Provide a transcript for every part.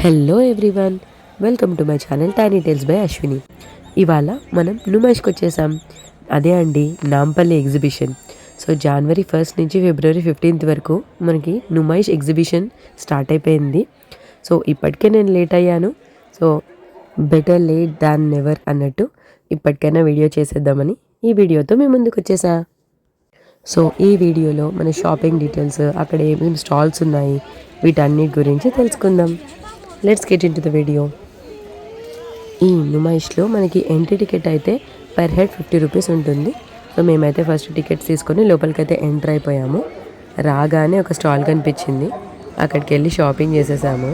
Hello everyone, welcome to my channel tiny tiles by Ashwini. ఇవాళ మనం నుమైష్కి వచ్చేసాం. అదే అండి నాంపల్లి ఎగ్జిబిషన్. సో జనవరి 1 నుంచి ఫిబ్రవరి 15 వరకు మనకి నుమైష్ ఎగ్జిబిషన్ స్టార్ట్ అయిపోయింది. సో ఇప్పటికే నేను లేట్ అయ్యాను. So better late than never అన్నట్టు ఇప్పటికైనా వీడియో చేసేద్దామని ఈ వీడియోతో మేము ముందుకు వచ్చేసా. సో ఈ వీడియోలో మన షాపింగ్ డీటెయిల్స్, అక్కడ ఏమేమి స్టాల్స్ ఉన్నాయి, వీటన్నిటి గురించి తెలుసుకుందాం. Let's get in to the video. ఈ నుమైష్లో మనకి ఎంట్రీ టికెట్ అయితే పర్ హెడ్ 50 రూపీస్ ఉంటుంది. సో మేమైతే ఫస్ట్ టికెట్స్ తీసుకొని లోపలికైతే ఎంటర్ అయిపోయాము. రాగానే ఒక స్టాల్ కనిపించింది, అక్కడికి వెళ్ళి షాపింగ్ చేసేసాము.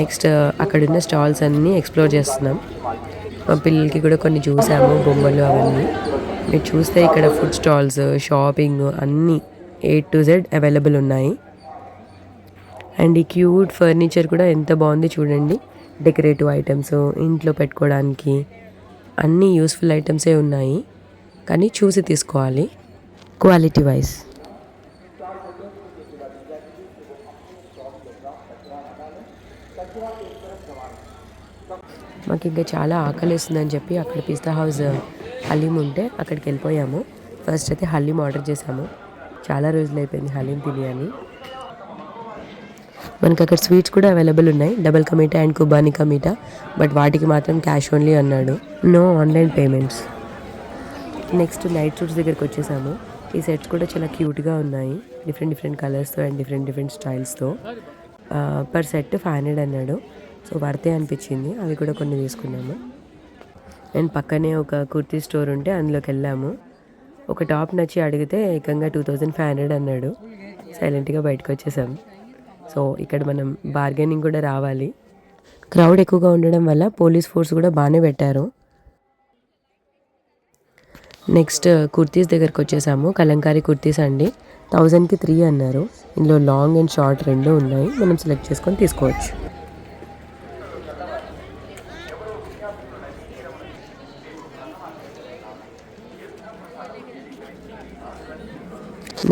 నెక్స్ట్ అక్కడున్న స్టాల్స్ అన్నీ ఎక్స్ప్లోర్ చేస్తున్నాం. మా పిల్లలకి కూడా కొన్ని చూసాము, బొమ్మలు అవన్నీ. మీరు చూస్తే ఇక్కడ ఫుడ్ స్టాల్స్, షాపింగ్ అన్నీ A to Z అవైలబుల్ ఉన్నాయి. అండ్ ఈ క్యూట్ ఫర్నిచర్ కూడా ఎంత బాగుంది చూడండి. డెకరేటివ్ ఐటమ్స్, ఇంట్లో పెట్టుకోవడానికి అన్నీ యూస్ఫుల్ ఐటమ్సే ఉన్నాయి, కానీ చూసి తీసుకోవాలి క్వాలిటీ వైజ్. మాకు ఇంకా చాలా ఆకలిస్తుందని చెప్పి అక్కడ పిస్తా హౌస్ హలీం ఉంటే అక్కడికి వెళ్ళిపోయాము. ఫస్ట్ అయితే హలీం ఆర్డర్ చేసాము. చాలా రోజులు అయిపోయింది హలీం తిని. మనకు అక్కడ స్వీట్స్ కూడా అవైలబుల్ ఉన్నాయి, double ka meetha and khubani ka meetha. But వాటికి మాత్రం క్యాష్ ఓన్లీ అన్నాడు, no online payments. Next night suits దగ్గరికి వచ్చేసాము. ఈ సెట్స్ కూడా చాలా క్యూట్గా ఉన్నాయి, డిఫరెంట్ కలర్స్తో అండ్ డిఫరెంట్ స్టైల్స్తో. పర్ సెట్ 500 అన్నాడు. సో వర్తే అనిపించింది, అవి కూడా కొన్ని తీసుకున్నాము. అండ్ పక్కనే ఒక కుర్తీ స్టోర్ ఉంటే అందులోకి వెళ్ళాము. ఒక టాప్ నచ్చి అడిగితే ఏకంగా 2500 అన్నాడు. సైలెంట్గా బయటకు వచ్చేసాము. సో ఇక్కడ మనం బార్గెనింగ్ కూడా రావాలి. క్రౌడ్ ఎక్కువగా ఉండడం వల్ల పోలీస్ ఫోర్స్ కూడా బాగానే పెట్టారు. నెక్స్ట్ కుర్తీస్ దగ్గరకు వచ్చేసాము. కలంకారీ కుర్తీస్ అండి, 1000కి 3 అన్నారు. ఇందులో లాంగ్ అండ్ షార్ట్ రెండు ఉన్నాయి, మనం సెలెక్ట్ చేసుకొని తీసుకోవచ్చు.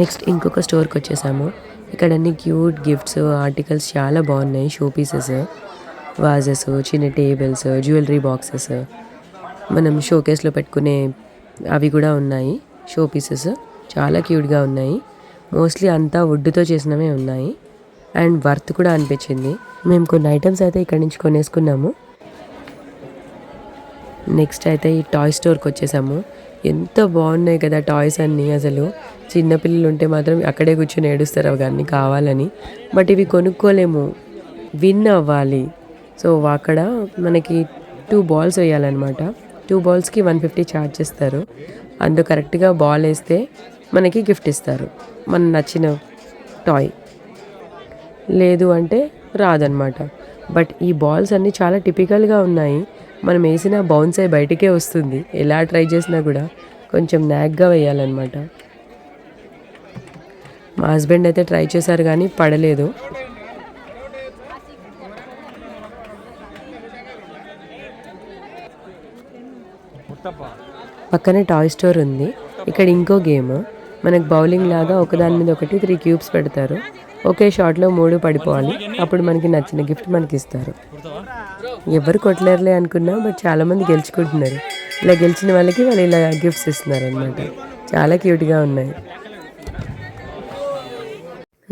నెక్స్ట్ ఇంకొక స్టోర్కి వచ్చేసాము. ఇక్కడ అన్ని క్యూట్ గిఫ్ట్స్, ఆర్టికల్స్ చాలా బాగున్నాయి. షో పీసెస్, వాజెస్, చిన్న టేబుల్స్, జ్యువెలరీ బాక్సెస్, మనం షోకేస్లో పెట్టుకునే అవి కూడా ఉన్నాయి. షో పీసెస్ చాలా క్యూట్గా ఉన్నాయి. మోస్ట్లీ అంతా వుడ్తో చేసినవే ఉన్నాయి అండ్ వర్త్ కూడా అనిపించింది. మేము కొన్ని ఐటమ్స్ అయితే ఇక్కడ నుంచి కొనేసుకున్నాము. నెక్స్ట్ అయితే ఈ టాయ్ స్టోర్కి వచ్చేసాము. ఎంత బాగున్నాయి కదా టాయ్స్ అన్నీ. అసలు చిన్నపిల్లలు ఉంటే మాత్రం అక్కడే కూర్చొని ఏడుస్తారు అవన్నీ కావాలని. బట్ ఇవి కొనుక్కోలేము, విన్ అవ్వాలి. సో అక్కడ మనకి 2 balls వేయాలన్నమాట. 2 ballsకి 150 ఛార్జ్ చేస్తారు. అందులో కరెక్ట్గా బాల్ వేస్తే మనకి గిఫ్ట్ ఇస్తారు, మన నచ్చిన టాయ్. లేదు అంటే రాదనమాట. బట్ ఈ బాల్స్ అన్నీ చాలా టిపికల్గా ఉన్నాయి. మనం వేసిన బౌన్స్ అయి బయటికే వస్తుంది. ఎలా ట్రై చేసినా కూడా కొంచెం నాగ్గా వేయాలన్నమాట. మా హస్బెండ్ అయితే ట్రై చేశారు కానీ పడలేదు. పక్కనే టాయ్ స్టోర్ ఉంది. ఇక్కడ ఇంకో గేమ్, మనకు బౌలింగ్ లాగా ఒకదాని మీద ఒకటి 3 క్యూబ్స్ పెడతారు. ఒకే షాట్లో 3 పడిపోవాలి, అప్పుడు మనకి నచ్చిన గిఫ్ట్ మనకి ఇస్తారు. ఎవరు కొట్టలేరులే అనుకున్నా, బట్ చాలామంది గెలుచుకుంటున్నారు. ఇలా గెలిచిన వాళ్ళకి వాళ్ళు ఇలా గిఫ్ట్స్ ఇస్తున్నారు అనమాట. చాలా క్యూట్గా ఉన్నాయి.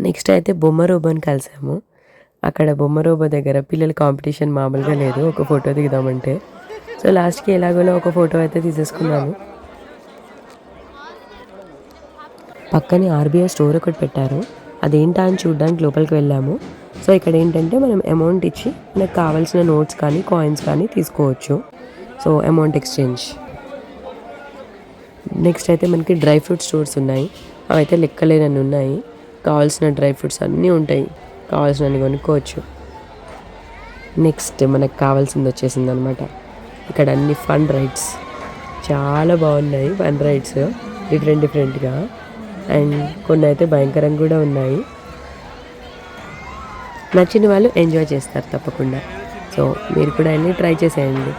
నెక్స్ట్ అయితే బొమ్మ రోబోని కలిసాము. అక్కడ బొమ్మ రోబో దగ్గర పిల్లల కాంపిటీషన్ మామూలుగా లేదు, ఒక ఫోటో దిగుదామంటే. సో లాస్ట్కి ఎలాగోలా ఒక ఫోటో అయితే తీసేసుకున్నాను. పక్కనే RBI స్టోర్ ఒకటి పెట్టారు, అదేంటా అని చూడడానికి లోపలికి వెళ్ళాము. సో ఇక్కడ ఏంటంటే మనం అమౌంట్ ఇచ్చి మనకు కావాల్సిన నోట్స్ కానీ కాయిన్స్ కానీ తీసుకోవచ్చు. So amount exchange. నెక్స్ట్ అయితే మనకి డ్రై ఫ్రూట్ స్టోర్స్ ఉన్నాయి. అవైతే లెక్కలేనన్ని ఉన్నాయి. కావాల్సిన డ్రై ఫ్రూట్స్ అన్నీ ఉంటాయి, కావాల్సినవి కొనుక్కోవచ్చు. నెక్స్ట్ మనకు కావాల్సింది వచ్చేసింది అనమాట. ఇక్కడ అన్ని ఫన్ రైడ్స్ చాలా బాగున్నాయి. ఫన్ రైడ్స్ డిఫరెంట్గా, అండ్ కొన్ని అయితే భయంకరంగా కూడా ఉన్నాయి. నచ్చిన వాళ్ళు ఎంజాయ్ చేస్తారు తప్పకుండా. సో మీరు కూడా వెళ్ళి ట్రై చేసేయండి.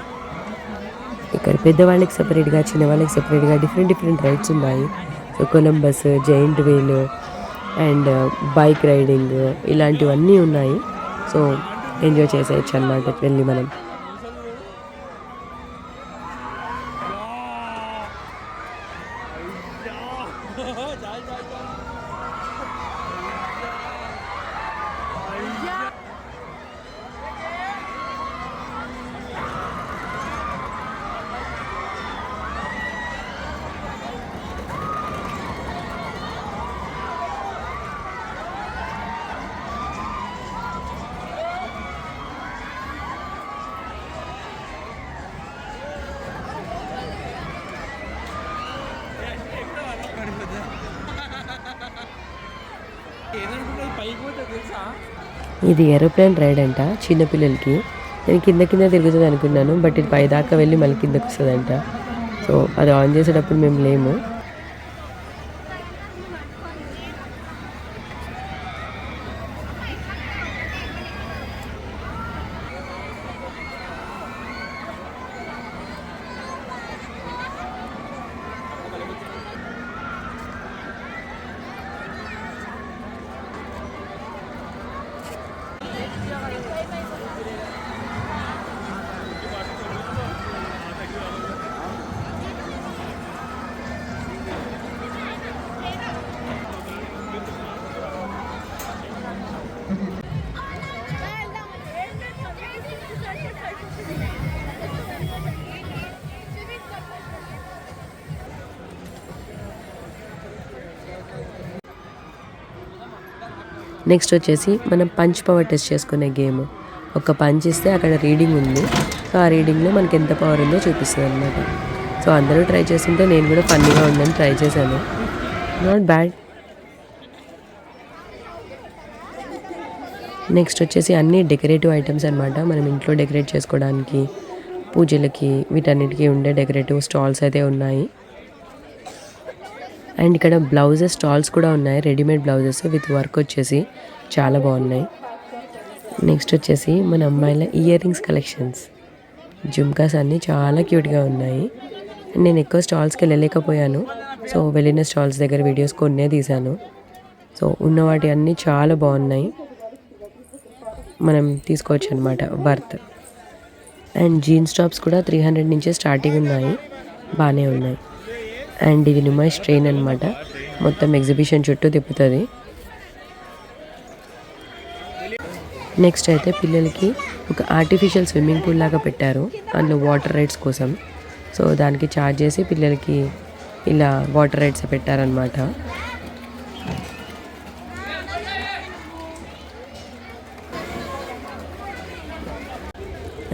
ఇక్కడ పెద్దవాళ్ళకి సపరేట్గా, చిన్నవాళ్ళకి సపరేట్గా డిఫరెంట్ రైడ్స్ ఉన్నాయి. So Columbus, giant wheel and bike riding ఇలాంటివన్నీ ఉన్నాయి. సో ఎంజాయ్ చేసేయచ్చు అనమాట వెళ్ళి మనం. ఇది ఏరోప్లేన్ రైడ్ అంట చిన్నపిల్లలకి. నేను కింద కింద తిరుగుతుంది అనుకున్నాను, బట్ ఇది పైదాకా వెళ్ళి మళ్ళీ కిందకు వస్తుందంట. సో అది ఆన్ చేసేటప్పుడు మేము లేము. నెక్స్ట్ వచ్చేసి మనం పంచ్ పవర్ టెస్ట్ చేసుకునే గేమ్. ఒక పంచ్ ఇస్తే అక్కడ రీడింగ్ ఉంది, సో ఆ రీడింగ్లో మనకి ఎంత పవర్ ఉందో చూపిస్తుంది అనమాట. సో అందరూ ట్రై చేస్తుంటే నేను కూడా ఫన్నీగా ఉందని ట్రై చేశాను. Not bad. నెక్స్ట్ వచ్చేసి అన్ని డెకరేటివ్ ఐటమ్స్ అనమాట. మనం ఇంట్లో డెకరేట్ చేసుకోవడానికి, పూజలకి, వీటన్నిటికీ ఉండే డెకరేటివ్ స్టాల్స్ అయితే ఉన్నాయి. అండ్ ఇక్కడ బ్లౌజెస్ స్టాల్స్ కూడా ఉన్నాయి, రెడీమేడ్ బ్లౌజెస్ విత్ వర్క్ వచ్చేసి చాలా బాగున్నాయి. నెక్స్ట్ వచ్చేసి మన అమ్మాయిల ఇయర్ రింగ్స్ కలెక్షన్స్, జుమ్కాస్ అన్నీ చాలా క్యూట్గా ఉన్నాయి. నేను ఎక్కువ స్టాల్స్కి వెళ్ళలేకపోయాను, సో వెళ్ళిన స్టాల్స్ దగ్గర వీడియోస్ కొన్నే తీశాను. సో ఉన్న వాటి అన్నీ చాలా బాగున్నాయి, మనం తీసుకోవచ్చు అనమాట వర్త్. అండ్ జీన్స్ టాప్స్ కూడా 300 నుంచే స్టార్టింగ్ ఉన్నాయి, బాగానే ఉన్నాయి. అండ్ ఇది నుమైష్ ట్రైన్ అనమాట, మొత్తం ఎగ్జిబిషన్ చుట్టూ తిప్పుతుంది. నెక్స్ట్ అయితే పిల్లలకి ఒక ఆర్టిఫిషియల్ స్విమ్మింగ్ పూల్ లాగా పెట్టారు, అందులో వాటర్ రైడ్స్ కోసం. సో దానికి ఛార్జ్ చేసి పిల్లలకి ఇలా వాటర్ రైడ్స్ పెట్టారనమాట.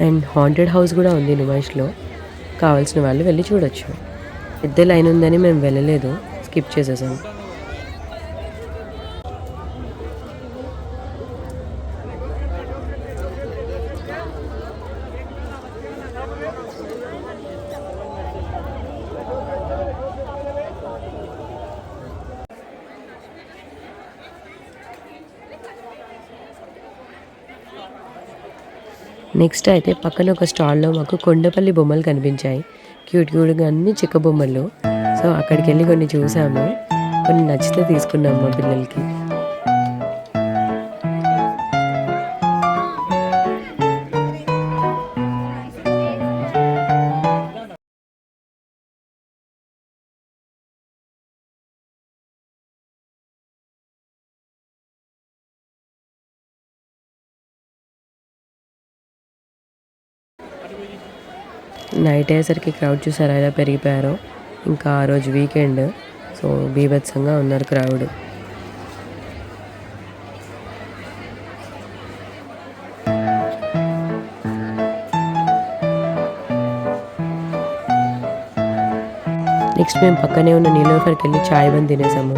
అండ్ హాంటెడ్ హౌస్ కూడా ఉంది నుమైష్లో, కావాల్సిన వాళ్ళు వెళ్ళి చూడొచ్చు. పెద్ద లైన్ ఉందని మేము వెళ్ళలేదు, స్కిప్ చేసేసాం. నెక్స్ట్ అయితే పక్కన ఒక స్టాల్లో మాకు కొండపల్లి బొమ్మలు కనిపించాయి, క్యూట్ క్యూట్గా అన్ని చిక్క బొమ్మలు. సో అక్కడికి వెళ్ళి కొన్ని చూసాము, కొన్ని నచ్చితే తీసుకున్నాము మా పిల్లలకి. నైట్ అయ్యేసరికి క్రౌడ్ చూసారా ఎలా పెరిగిపోయారో. ఇంకా ఆ రోజు వీకెండ్, సో బీభత్సంగా ఉన్నారు క్రౌడ్. నెక్స్ట్ మేము పక్కనే ఉన్న నీలోఫర్కి వెళ్ళి చాయ్ బంద్ తినేసాము.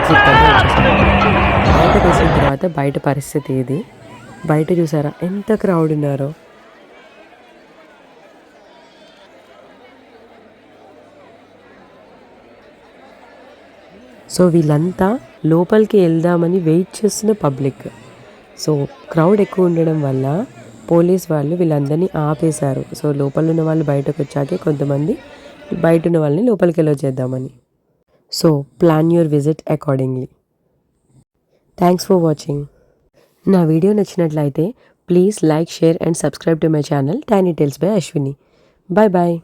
ఎగ్జిట్ దగ్గర వచ్చేసాము. బయటకు వచ్చిన తర్వాత బయట పరిస్థితి ఇది. బయట చూసారా ఎంత క్రౌడ్ ఉన్నారో. సో వీళ్ళంతా లోపలికి వెళ్దామని వెయిట్ చేస్తున్న పబ్లిక్. సో క్రౌడ్ ఎక్కువ ఉండడం వల్ల పోలీస్ వాళ్ళు వీళ్ళందరినీ ఆపేశారు. సో లోపల ఉన్న వాళ్ళు బయటకు వచ్చాకే కొంతమంది బయట ఉన్న వాళ్ళని లోపలికి వెళ్ళొచ్చేద్దామని. So plan your visit accordingly. Thanks for watching. నా వీడియో నచ్చినట్లయితే please like, share and subscribe to my channel tiny tiles by Ashwini. Bye bye.